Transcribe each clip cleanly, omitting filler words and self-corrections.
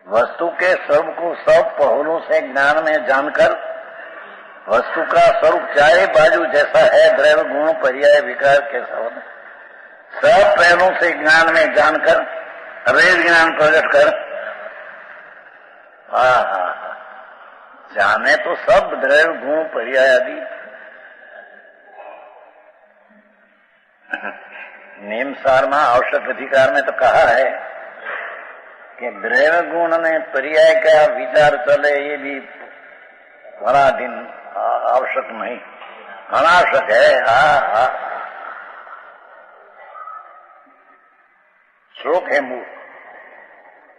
वस्तु के स्वरूप को सब पहलुओं से ज्ञान में जानकर वस्तु का स्वरूप चाहे बाजू जैसा है, द्रव्य गुण पर्याय विकार के सब पहलुओं से ज्ञान में जानकर अभेद ज्ञान प्रकट कर जाने तो सब द्रव्य गुण पर्याय आदि। नियम सार में आवश्यक अधिकार में तो कहा है कि द्रव्य गुण ने पर्याय का विचार चले, ये भी पराधीन आवश्यक नहीं, अनावश्यक है। श्लोक है मूल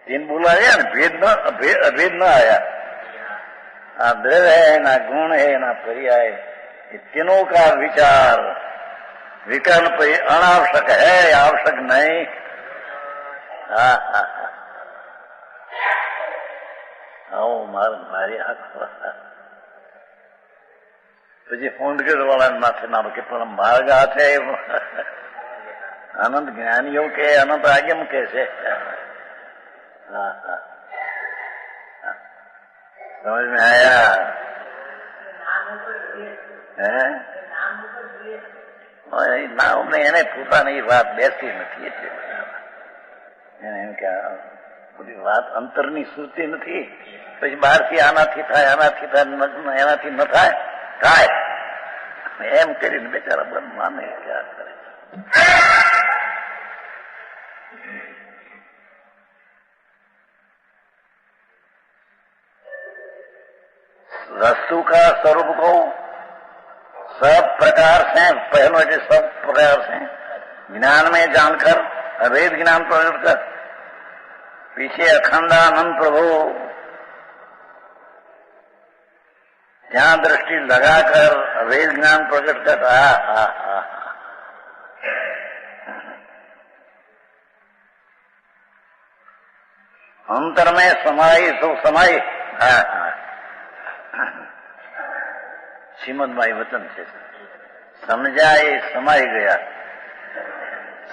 तीन बोला गया ना, अभेद न आया। द्रव्य है ना गुण है ना पर्याय, ये तीनों का विचार विकल्प अनावश्यक है, आवश्यक नहीं। મારી આંખ પછી ફોન કર્યો વાળા માથે ના કે પણ માર્ગ આ છે અનંત જ્ઞાનીઓ કે અનંત આગમ કે છે। समझ में आया है? નામ ને એને પોતાની વાત બેસતી નથી, એટલે એને એમ કે બધી વાત અંતરની સુરતી નથી, પછી બહારથી આનાથી થાય એનાથી ન થાય થાય એમ કરીને બેચારા બંધ માને ક્યાં કરે। वस्तु का स्वरूप को सब प्रकार से पहले से सब प्रकार से ज्ञान में जानकर अभेद ज्ञान प्रकट कर पीछे अखंडानंद प्रभु जहां दृष्टि लगाकर अभेद ज्ञान प्रकट कर अंतर में समाई तो समाई। श्रीमद माई वचन से समझा, ये समाई गया,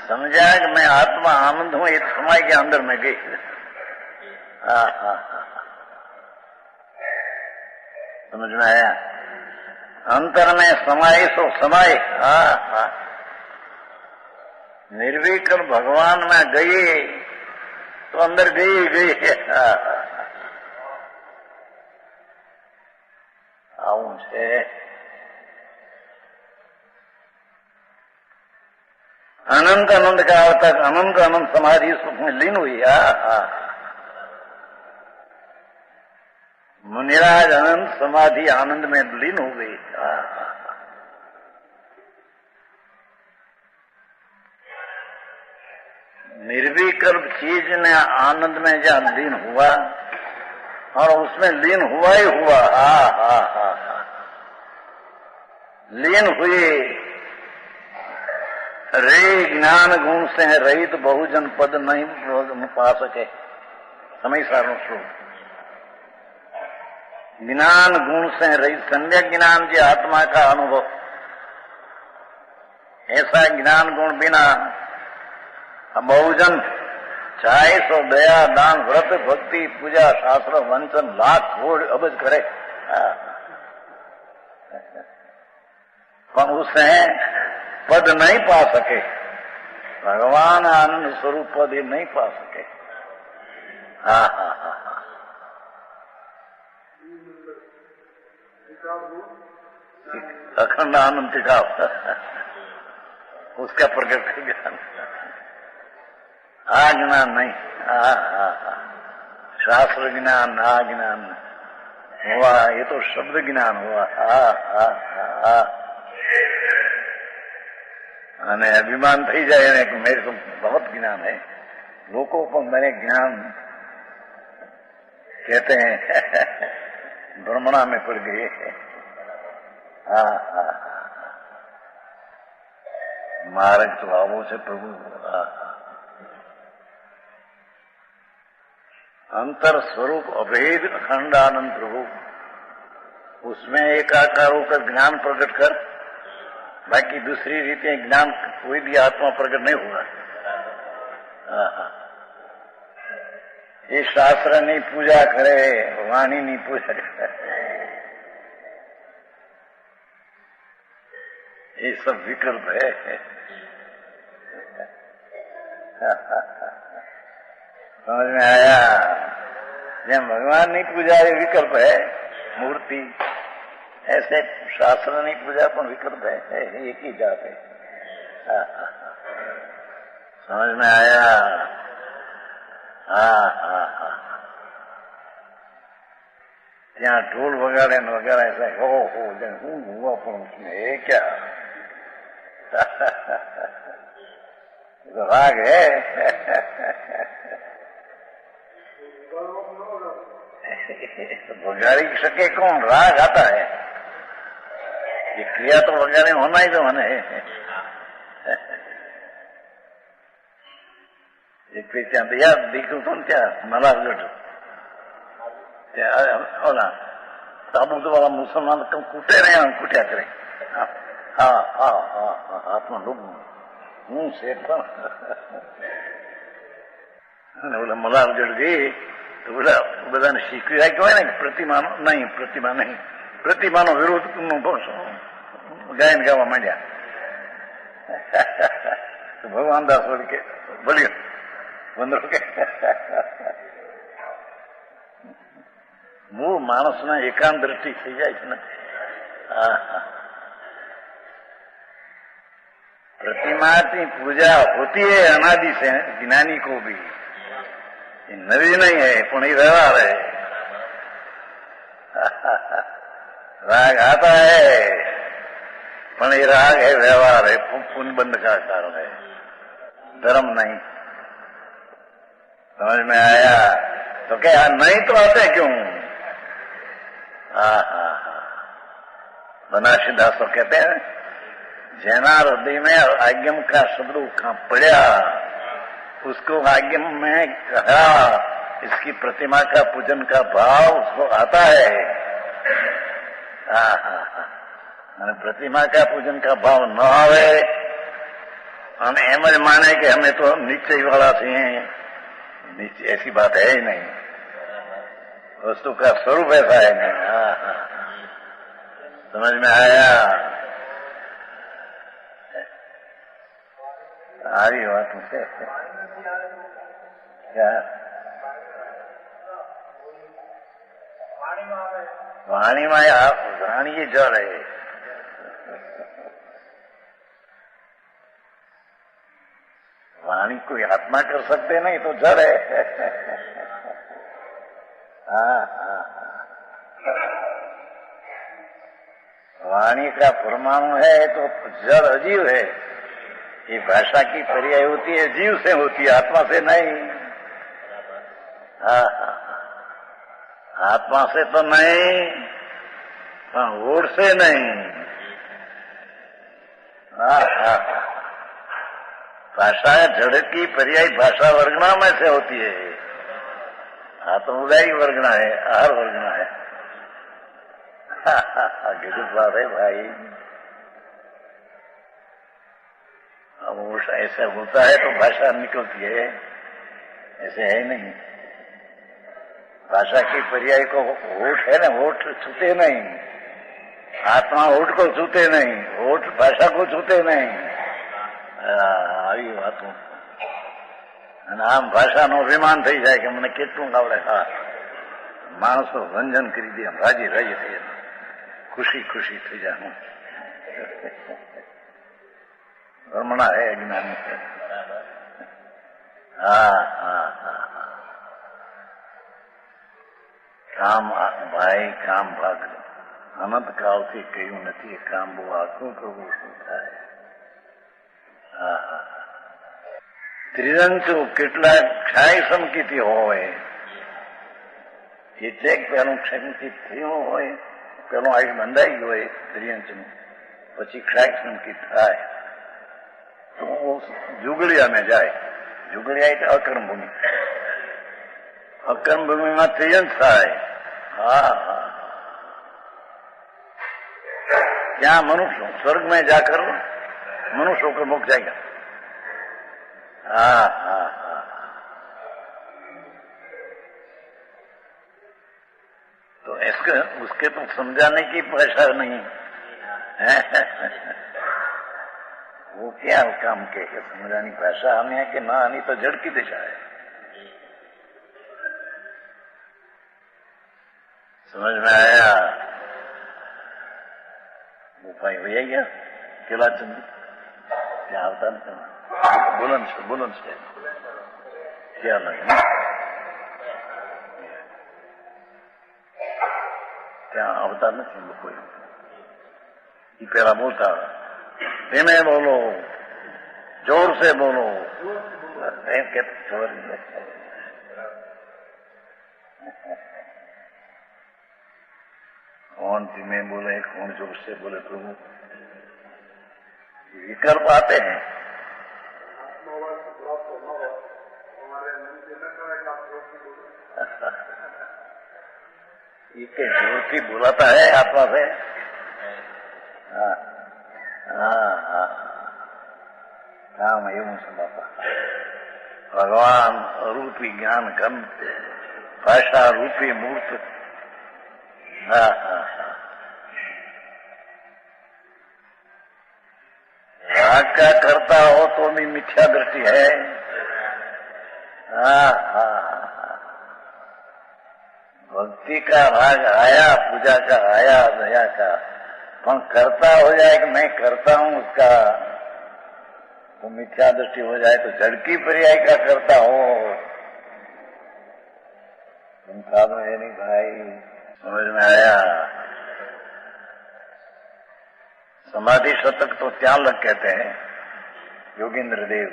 समझा कि मैं आत्मा आनंद हूं, एक समाई के अंदर में गई। समझ में आया? अंतर में समाई सो समाई। निर्विकल्प भगवान में गई तो अंदर गई गई। આવું છે। अनंत आनंद का अर्थ अनंत आनंद समाधि सुख में लीन हुई। मुनिराज अनंत समाधि आनंद में लीन हो गई। निर्विकल्प चीज ने आनंद में जहां लीन हुआ और उसमें लीन हुआ ही हुआ। लीन हुए रे ज्ञान गुण से रहित बहुजन पद नहीं पा सके। समय सारों श्लोक ज्ञान गुण से रहित सम्यक ज्ञान जो आत्मा का अनुभव, ऐसा ज्ञान गुण बिना बहुजन चाहे सो दया दान व्रत भक्ति पूजा शास्त्र वंचन लाख करोड़ अबज करे पर उससे पद नहीं पा सके। भगवान आनंद स्वरूप पद नहीं पा सके। अखंड आनंद टिकाव उसका प्रकट ज्ञान, ज्ञान नहीं, शास्त्र ज्ञान ज्ञान हुआ, ये तो शब्द ज्ञान हुआ। અને અભિમાન થઈ જાય ને કે मेरे को बहुत ज्ञान है, लोगों को मैंने ज्ञान कहते हैं भ्रमणा में पड़ गए। मार्ग तो आवो से प्रभु। अंतर स्वरूप अभेद अखंड आनंद प्रभु, उसमें एकाकार होकर ज्ञान प्रकट कर, बाकी दूसरी रीति ज्ञान कोई भी आत्मा प्रकट नहीं हुआ। એ શાસ્ત્રની પૂજા કરે, વાણીની પૂજા કરે, ये सब विकल्प है। समझ में आया? जब भगवान नहीं पूजा ये विकल्प है, मूर्ति, ऐसे शास्त्र नहीं पूजा पर विकल्प है, एक ही जात है। समझ में आया? हाँ हाँ हाँ। ત્યાં ઢોલ વગાડે ને વગાડે ऐसा हो હું હુआ પણ उसमें है क्या? तो राग है। वगाड़ी सके कौन? राग आता है। ये क्रिया तो वगाड़े होना ही तो मैंने। एक पे ત્યાં દયા દીકરું હતું ને ત્યાં મલારગઢ ઓલા તાબૂત વાળા મુસલમાન કૂટે રહ્યા કૂટ્યા કરે। હા હા હા હાથમાં ડૂબવું હું શેઠ પણ ઓલા મલારગઢ ગઈ તો બધા બધાને શીખવી કહેવાય ને પ્રતિમાનો નહીં, પ્રતિમા નહીં, પ્રતિમાનો વિરોધ ગાયન ગાવા માંડ્યા। ભગવાન દાસ બોલી કે બોલ્યો બંદરો કે મૂળ માણસના એકાંત દ્રષ્ટિ થઈ જાય છે ને। प्रतिमा की पूजा होती है अनादि से ज्ञानी को भी, नवी नहीं है पुण्य व्यवहार है। राग आता है पण ये राग है, व्यवहार है, पुण्य बंध का कारण है, धर्म नहीं। समझ में आया? तो क्या नहीं तो आते क्यों? बनारसी दास तो कहते हैं जैना हृदय में आज्ञम का शब्द पड़ा, उसको आज्ञम में कहा, इसकी प्रतिमा का पूजन का भाव उसको आता है। प्रतिमा का पूजन का भाव न आवे हम एम ज माने कि हमें तो नीचे वाला थे, नीचे ऐसी बात है ही नहीं। वस्तु का स्वरूप ऐसा है नहीं। समझ में आया? આવી વાત છે વાણીમાં વાણી જળ है। वाणी कोई आत्मा कर सकते नहीं तो जड़ है। हाँ हाँ, वाणी का परमाणु है तो जड़ अजीव है। ये भाषा की पर्याय होती है, जीव से होती है, आत्मा से नहीं। हाँ आत्मा से तो नहीं, होड़ से नहीं। भाषा जड़ की पर्याय भाषा वर्गना में से होती है। आत्मोदय वर्गना है, आहार वर्गना है। गजब बात है भाई। अब वो ऐसा होता है तो भाषा निकलती है, ऐसे है नहीं। भाषा की पर्याय को होठ है ना, होठ छूते नहीं, आत्मा होठ को छूते नहीं, होठ भाषा को छूते नहीं। આવી વાતો અને આમ ભાષાનો અભિમાન થઈ જાય કે મને કેટલું આવડે। હા, માણસો રંજન કરી દે, રાજી રાજી થઈ જાય, ખુશી ખુશી થઈ જાય। હું ब्रह्मणा है, अज्ञानी है। हाँ हाँ हाँ, काम भाई काम भाग अनंत काल से कहीं नहीं, काम वो आंखों को वो सुनता है। त्रिरंचु કેટલા ક્ષય સંકિતિ હોય, કેટલેક પેલું સંકિત થયું હોય, પેલું આયુષ બંધાઈ ગયું હોય ત્રિરંચનું, પછી ક્ષય સંકિત થાય તો जुगड़िया में जाए। जुगड़िया એટલે અકર્મ ભૂમિ, અકર્મ ભૂમિમાં ત્રિયંત થાય। हाँ हाँ, क्या मनुष्य स्वर्ग में जाकर मनुष्य होकर मुक्त जाएगा। हाँ हाँ हाँ, तो इसके उसके तो समझाने की भाषा नहीं है। वो क्या काम के समझाने की भाषा हमें है कि ना आनी तो जड़ की दिशा है। समझ में आया? वो भाई हो गया किला चंद क्या अवतार करना बुलंद से क्या लगे क्या अवतार नहीं कोई ये पहला बोलता धीमे बोलो जोर से बोलो जोर कौन धीमे बोले कौन जोर से बोले प्रभु विकल्प आते हैं। ये जोर की बुलाता है आत्मा से। हाँ हाँ हाँ काम एवं समझता भगवान रूपी ज्ञान घन भाषा रूपी मूर्त। हाँ हाँ हाँ राग का करता हो तो भी मिथ्या दृष्टि है। हाँ हाँ भक्ति का राग आया पूजा का आया दया का पर करता हो जाए कि मैं करता हूं उसका तो मिथ्या दृष्टि हो जाए तो झड़की पर्याय का करता हो तुम साधु है नहीं भाई। समझ में आया? समाधि शतक तो त्याग लग कहते हैं योगेंद्र देव।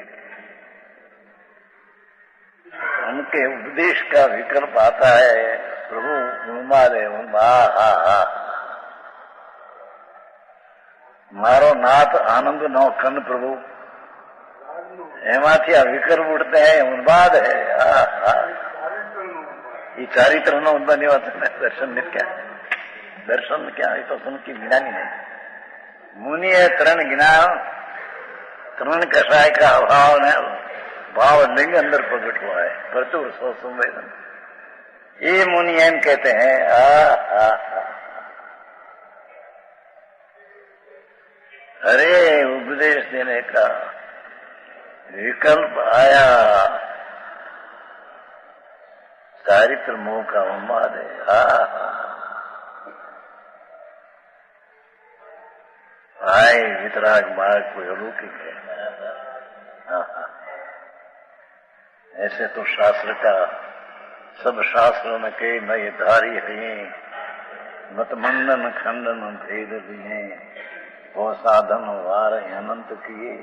उनके उपदेश का विकल्प आता है प्रभु उन्मादे मारो नाथ आनंद नो खंड प्रभु एमाथी आ विकल्प उठते हैं उन्माद है। ये चारित्र नो उन्माद दर्शन में क्या दर्शन क्या ये तो सुन की ज्ञानी है मुनि है तरण ज्ञान तरण कषाय का अभाव ने भाव लिंग अंदर प्रकट हुआ है प्रचुर सो संवेदन ये मुनि एम कहते हैं। अरे उपदेश देने का विकल्प आया चारित्र मोह का उन्माद है। भाई वितराग मार्ग कोई अलौकिक है। ऐसे तो शास्त्र का सब शास्त्रों में के नए धारी है मत मंडन खंडन भेद दिए वो साधन वार अनंत किए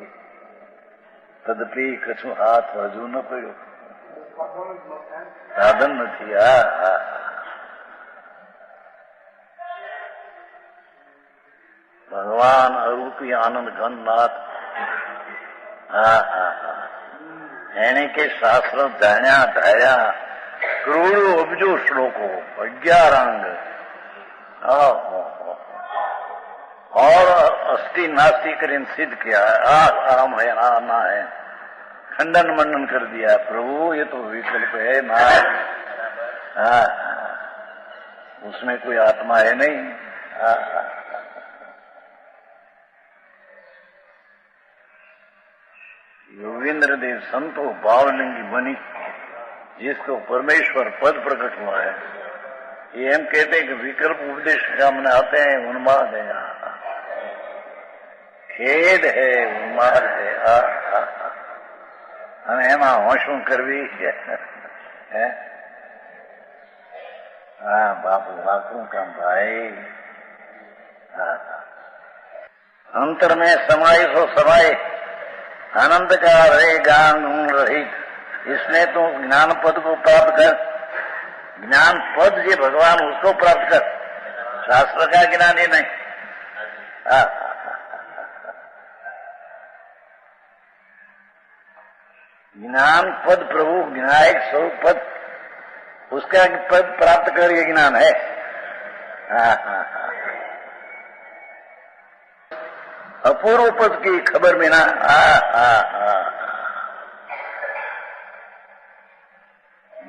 तदपि कछु हाथ हजू न पड़ो साधन नहीं। भगवान अरूपी आनंद घन नाथ एने के शास्त्र जाण्या धाया करोड़ों अबजो श्लोकों 11 अंग और अस्थि नास्ति कर सिद्ध किया है। आम है ना है खंडन मंडन कर दिया प्रभु ये तो विकल्प है ना। उसमें कोई आत्मा है नहीं। योगेंद्र देव संतो बावलिंगी बनी जिसको परमेश्वर पद प्रकट हुआ है ये हम कहते हैं कि विकल्प उपदेश सामने आते हैं उन्माद है खेद है उन्माद है। અને એમાં હોશું કરવી હે બાપુ વાકું કામ ભાઈ। अंतर में समाये सो समाये आनंद का रहे ज्ञान रहित इसमें तो ज्ञान पद को प्राप्त कर ज्ञान पद जे भगवान उसको प्राप्त कर शास्त्र का ज्ञान ही नहीं। ज्ञान पद प्रभु विनायक स्वरूप पद उसका पद प्राप्त कर ये ज्ञान है। अपूर्व पद की खबर बिना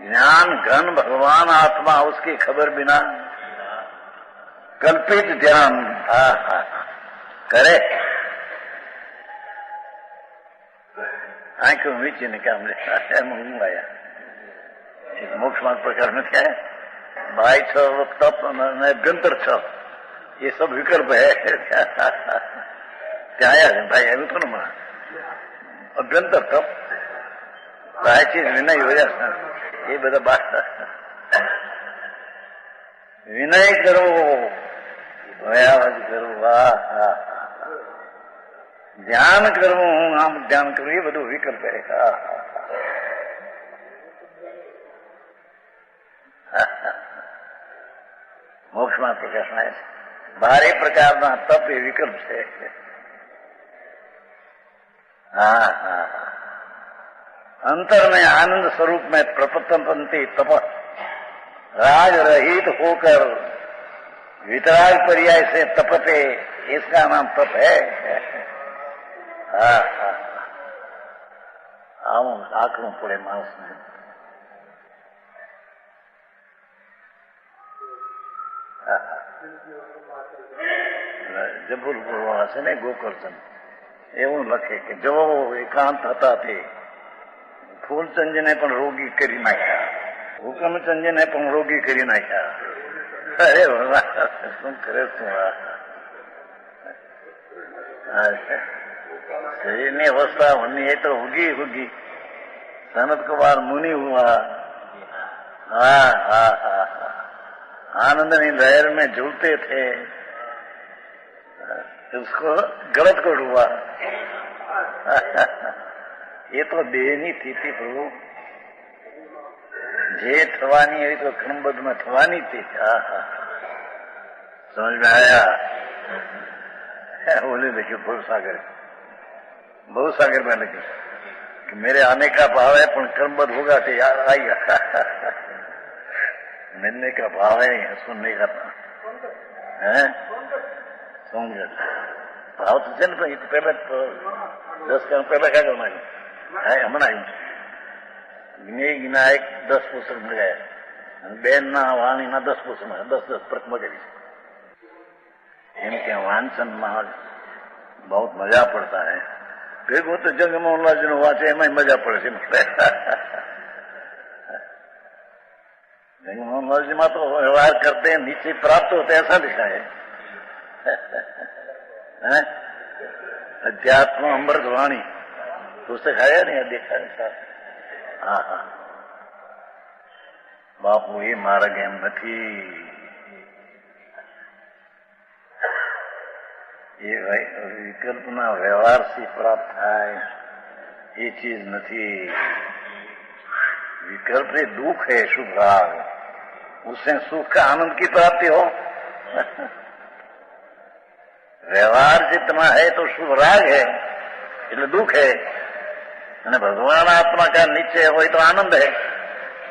ज्ञान घन भगवान आत्मा उसकी खबर बिना कल्पित ध्यान करे आंखों नीचे निकाल હું આયા મોક્ષ માર્ગ પ્રકાર નથી આયા ભાઈ છો તપ અને અભ્યંતર છો ये सब विकल्प है ત્યાં આયા છે ભાઈ આવ્યું હતું ને હમણાં અભ્યંતર તપ પ્રાયચિત વિનય હોયા એ બધા બાદ વિનય કરવો ભયાવજ કરવું ધ્યાન કરવું હું આમ ધ્યાન કરું એ બધું વિકલ્પ મોક્ષમાં પ્રકાશમાં ભારે પ્રકારના તપ એ વિકલ્પ છે अंतर में आनंद स्वरूप में प्रपतंती तप राग रहित होकर वितराग पर्याय से तपते इसका नाम तप है। आंकड़ों पड़े मानस ने जबलपुर वाला से ने गोकर्णचंद એવું લખે કે જો એકાંત હતા તે ફૂલચંદને પણ રોગી કરી નાખ્યા, હુકમચંદને પણ રોગી કરી નાખ્યા. અરે શું કરે શું શરીરની અવસ્થા હોની है तो होगी होगी. सनत कुमार मुनि हुआ आनंद की लहर में झूलते थे, उसको गलत को हुआ. ये तो देहनी थी प्रभु, जे थवानी हुई तो क्रमबद्ध में थवानी थी. समझ में आया? बोले देखिए बहुत सागर में लगे कि मेरे आने का भाव है पर क्रमबद्ध होगा तो यार आएगा. मिलने का भाव है सुनने का है समझ भाव तो છે ને પણ પહેલા 10 કામ પહેલા क्या करना है હમણાં જ્ઞેયના 10 પુસ્તક મળ્યા અને બેનના વાણીના 10 પુસ્તક 10 પ્રકમ કરી એમ કે વાંચનમાં बहुत मजा पड़ता है. ભેગું તો જગમોહનલાલજીનું વાંચે એમાં મજા પડે છે. जगमोहनलाल में तो व्यवहार करते हैं नीचे प्राप्त होते ऐसा लिखा है. अध्यात्म अमृत वाणी पुस्तक आया नहीं देखा नहीं सर. हाँ बापू ये मार्ग एम नहीं, ये विकल्पना व्यवहार से प्राप्त है ये चीज नहीं. विकल्प से दुख है शुभ राग, उससे सुख का आनंद की प्राप्ति हो. व्यवहार जितना है तो शुभ राग है એટલે दुख है, અને भगवान आत्मा का नीचे हो तो आनंद है,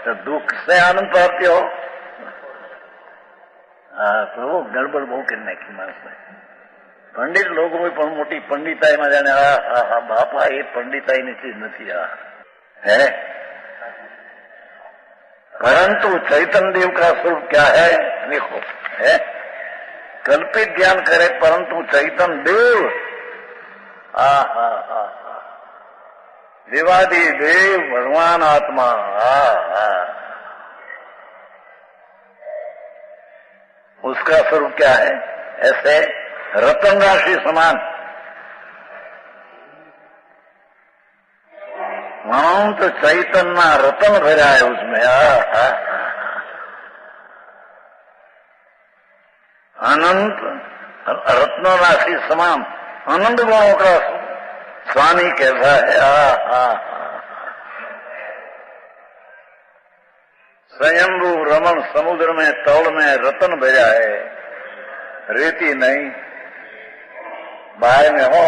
तो दुख से आनंद प्राप्ति हो. प्रभु गड़बड़ बहु करने की मानस है. पंडित लोगों में પણ મોટી पंडिताई में जाने बापा ये पंडिताई ની चीज नहीं है. परंतु चैतन्य देव का स्वरूप क्या है देखो है. कल्पित ध्यान करे परंतु चैतन्य देव देवादि देव भगवान आत्मा उसका स्वरूप क्या है. ऐसे रतन राशि समान अनंत चैतन्य रतन भरा है उसमें. अनंत रत्न राशि समान आनंद गुणों का स्वामी कैसा है. स्वयंभू रमण समुद्र में तौल में रतन भरा है, रेती नहीं. बाहर में हो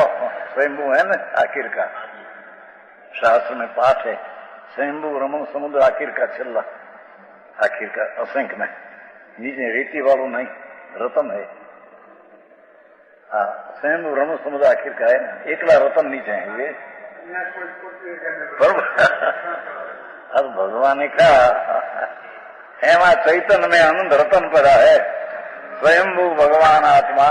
स्वयंभू है ना आखिर का, शास्त्र में पाठ है स्वयंभू रमण समुद्र आखिर का छल्ला, आखिर का असंख्य में नीचे रेती वालों नहीं रतन है. स्वयंभू रमण समुद्र आखिर का है ना, एकला रतन नीचे है ये. अब भगवान का एमा चैतन्य में आनंद रतन पड़ा है, स्वयंभू भगवान आत्मा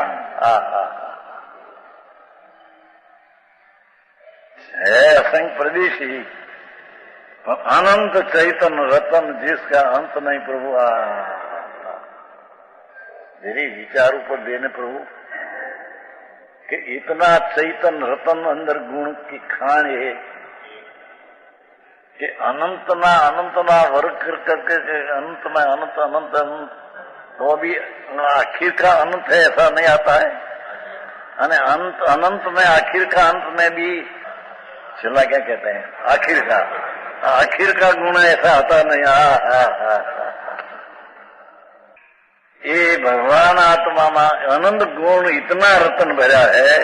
है असंख्य प्रदेशी, अनंत चैतन्य रतन जिसका अंत नहीं प्रभु। मेरे विचार ऊपर देने प्रभु कि इतना चैतन्य रतन अंदर गुण की खान है कि अनंत ना वर्ग करके अनंत में अनंत अनंत अनंत तो भी आखिर का अनंत है ऐसा नहीं आता है। अंत अनंत में आखिर का अंत में भी चला क्या कहते हैं आखिर का गुण ऐसा आता नहीं। ये भगवान आत्मा में अनंत गुण इतना रतन भरा है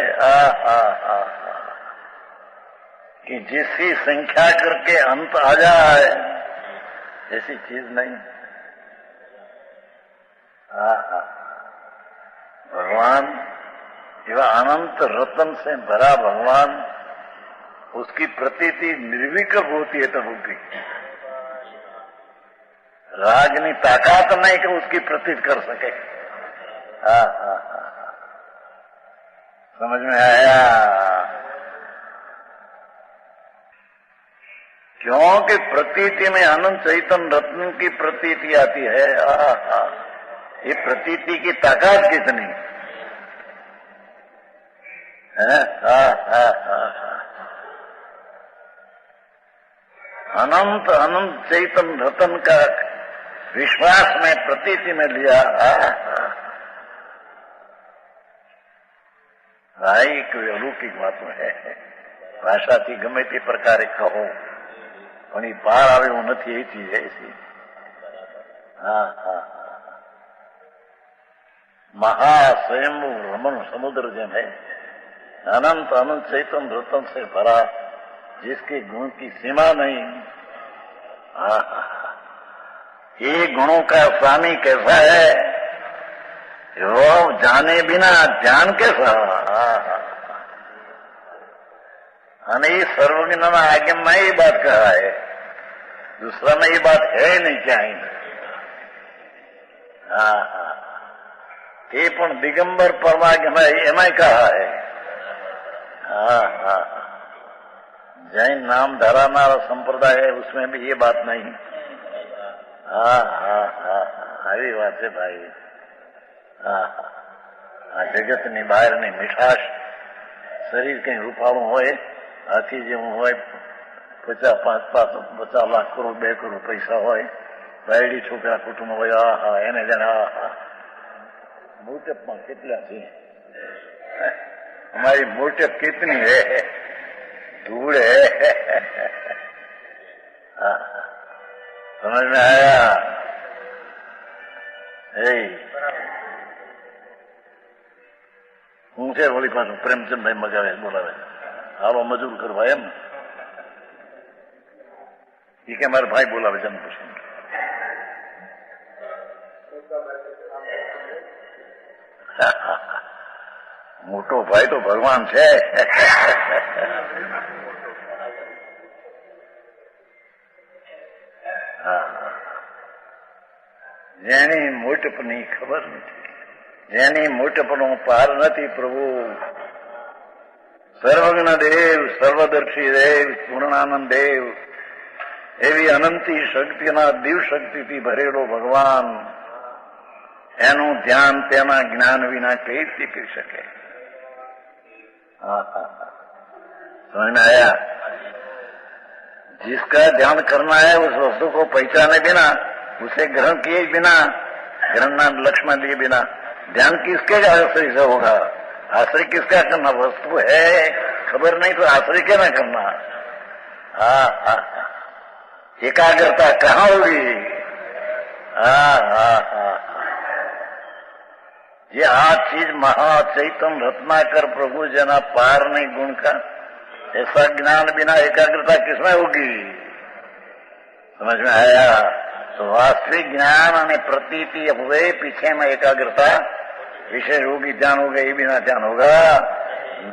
कि जिसकी संख्या करके अंत आ जाए ऐसी चीज नहीं। भगवान यह अनंत रतन से भरा भगवान, उसकी प्रतीति निर्विकल्प होती है तब की। रागनी ताकत नहीं कि उसकी प्रतीत कर सके। समझ में आया? क्योंकि प्रतीति में अनंत चैतन्य रत्न की प्रतीति आती है। ये प्रतीति की ताकत कितनी है। अनंत अनंत चैतन्य रतन का विश्वास में प्रतीति में लिया। भाई कोई अलौकिक बात है। भाषा थी गमे ते प्रकारे कहो પણ બહાર આવે એવું નથી, એ ચીજ છે। महास्वयं रमन समुद्र जन है, अनंत अनंत चैतन्य रतन से भरा, जिसके गुण की सीमा नहीं। ये गुणों का स्वामी कैसा है, वो जाने बिना ज्ञान कैसा। सर्वज्ञ आज्ञा में ये बात कहा है, दूसरा में ये बात है नहीं क्या है। ये पण दिगंबर परमाज्ञा एम कहा है। जैन नाम धराना संप्रदाय है, उसमें भी ये बात नहीं। આવી વાત છે ભાઈ। જગતની બહારની મિઠાશ, શરીર કઈ રૂપાળું હોય, હાથી જેવું હોય, 50 લાખ કરોડ 2 કરોડ પૈસા હોય, બાયડી છોકરા કુટુંબ હોય, એને જાણે મોટપમાં કેટલા છે। हमारी मोटप कितनी है, धूल है। समझ में आया? ઊંચે વળી પાછું પ્રેમચંદભાઈ મગાવે બોલાવે, હાલો મજૂર કરવા એમ। એ કે મારા ભાઈ બોલાવે જન્મપુષ્ટિ। મોટો ભાઈ તો ભગવાન છે। જેની મોટપની ખબર નથી, જેની મોટપનો પાર નથી પ્રભુ। સર્વજ્ઞ દેવ, સર્વદર્શી દેવ, પૂર્ણાનંદ દેવ, એવી અનંતી શક્તિના દિવ શક્તિથી ભરેલો ભગવાન, એનું ધ્યાન તેના જ્ઞાન વિના કઈ રીતે કરી શકે। समझ में आया? जिसका ध्यान करना है उस वस्तु को पहचाने बिना, उसे ग्रहण किए बिना, ग्रहण लक्ष्य में लिए बिना, ध्यान किसके आश्रय से होगा? आश्रय किसका करना? वस्तु है खबर नहीं तो आश्रय क्या ना करना। एकाग्रता कहाँ होगी? ये आ चीज महाचैतन्य रत्नाकर प्रभु जना पार नहीं गुण का, ऐसा ज्ञान बिना एकाग्रता किसमें होगी? समझ में आया? तो वास्तविक ज्ञान और प्रतीति हुए पीछे में एकाग्रता विशेष होगी, ध्यान होगा, ये बिना ध्यान होगा।